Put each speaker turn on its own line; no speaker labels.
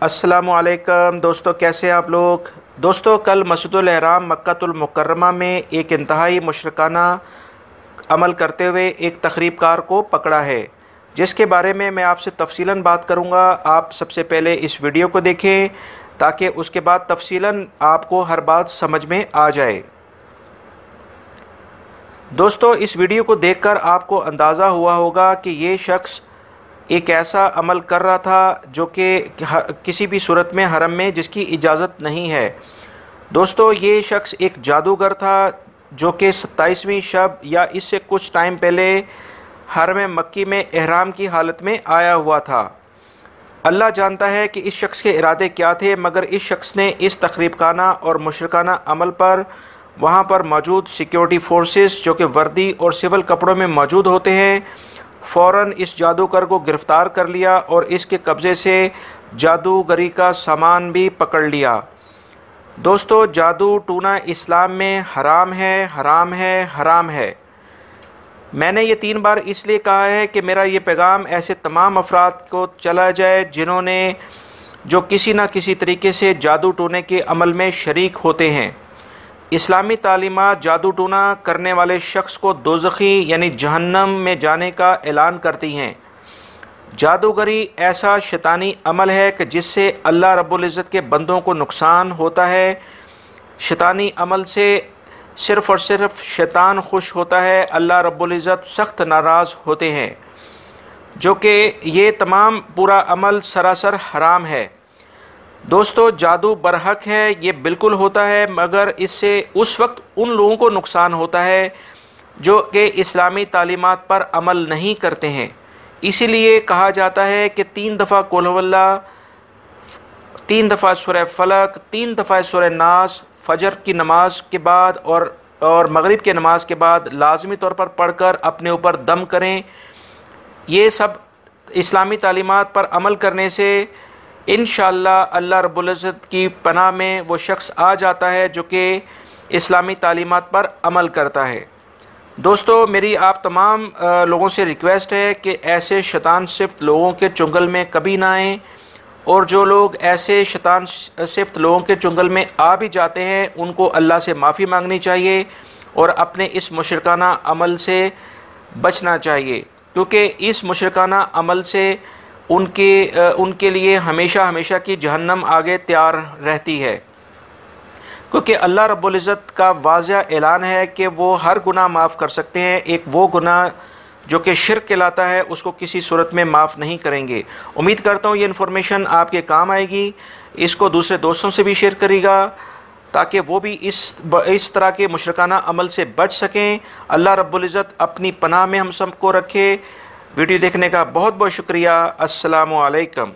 अस्सलामुअलैकुम दोस्तों, कैसे हैं आप लोग। दोस्तों, कल मस्जिदुल हराम मक्कातुल मुकर्रमा में एक इंतहाई मुशरिकाना अमल करते हुए एक तखरीबकार को पकड़ा है, जिसके बारे में मैं आपसे तफसीलन बात करूंगा। आप सबसे पहले इस वीडियो को देखें ताकि उसके बाद तफसीलन आपको हर बात समझ में आ जाए। दोस्तों, इस वीडियो को देखकर आपको अंदाज़ा हुआ होगा कि ये शख्स एक ऐसा अमल कर रहा था जो कि किसी भी सूरत में हरम में जिसकी इजाज़त नहीं है। दोस्तों, ये शख्स एक जादूगर था जो कि 27वीं शब या इससे कुछ टाइम पहले हरम मक्की में एहराम की हालत में आया हुआ था। अल्लाह जानता है कि इस शख्स के इरादे क्या थे, मगर इस शख्स ने इस तखरीबखाना और मुशरिकाना अमल पर वहाँ पर मौजूद सिक्योरिटी फोर्सेस जो कि वर्दी और सिविल कपड़ों में मौजूद होते हैं, फ़ौरन इस जादूगर को गिरफ़्तार कर लिया और इसके कब्ज़े से जादूगरी का सामान भी पकड़ लिया। दोस्तों, जादू टूना इस्लाम में हराम है, हराम है, हराम है। मैंने ये 3 बार इसलिए कहा है कि मेरा ये पैगाम ऐसे तमाम अफराद को चला जाए जिन्होंने जो किसी न किसी तरीके से जादू टूने के अमल में शरीक होते हैं। इस्लामी तालीमात जादू टूना करने वाले शख्स को दोज़खी यानी जहन्नम में जाने का ऐलान करती हैं। जादूगरी ऐसा शैतानी अमल है कि जिससे अल्लाह रब्बुल इज़्ज़त के बंदों को नुकसान होता है। शैतानी अमल से सिर्फ़ और सिर्फ शैतान खुश होता है, अल्लाह रब्बुल इज़्ज़त सख्त नाराज़ होते हैं, जो कि ये तमाम पूरा अमल सरासर हराम है। दोस्तों, जादू बरहक है, ये बिल्कुल होता है, मगर इससे उस वक्त उन लोगों को नुकसान होता है जो कि इस्लामी तालीमात पर अमल नहीं करते हैं। इसीलिए कहा जाता है कि 3 दफ़ा कुल हुवल्लाह, 3 दफ़ा सूरह फलक, 3 दफ़ा सूरह नास फजर की नमाज के बाद और मगरिब के नमाज के बाद लाजमी तौर पर पढ़कर अपने ऊपर दम करें। ये सब इस्लामी तालीमात पर अमल करने से इंशाअल्लाह अल्लाह रब्बुल इज़्ज़त की पनाह में वो शख्स आ जाता है जो कि इस्लामी तालीमात पर अमल करता है। दोस्तों, मेरी आप तमाम लोगों से रिक्वेस्ट है कि ऐसे शैतान सिफ्त लोगों के चुंगल में कभी ना आएँ, और जो लोग ऐसे शैतान सिफ्त लोगों के चुंगल में आ भी जाते हैं उनको अल्लाह से माफ़ी मांगनी चाहिए और अपने इस मुशरिकाना अमल से बचना चाहिए, क्योंकि इस मुशरिकाना अमल से उनके लिए हमेशा हमेशा की जहन्नम आगे तैयार रहती है। क्योंकि अल्लाह रब्बुल इज़्ज़त का वाज़िह ऐलान है कि वो हर गुनाह माफ़ कर सकते हैं, एक वो गुनाह जो कि शिर्क कहलाता है उसको किसी सूरत में माफ़ नहीं करेंगे। उम्मीद करता हूँ ये इन्फॉर्मेशन आपके काम आएगी। इसको दूसरे दोस्तों से भी शेयर करिएगा ताकि वो भी इस तरह के मुशरिकाना अमल से बच सकें। अल्लाह रब्बुल इज़्ज़त अपनी पनाह में हम सबको रखे। वीडियो देखने का बहुत बहुत शुक्रिया। अस्सलामु अलैकुम।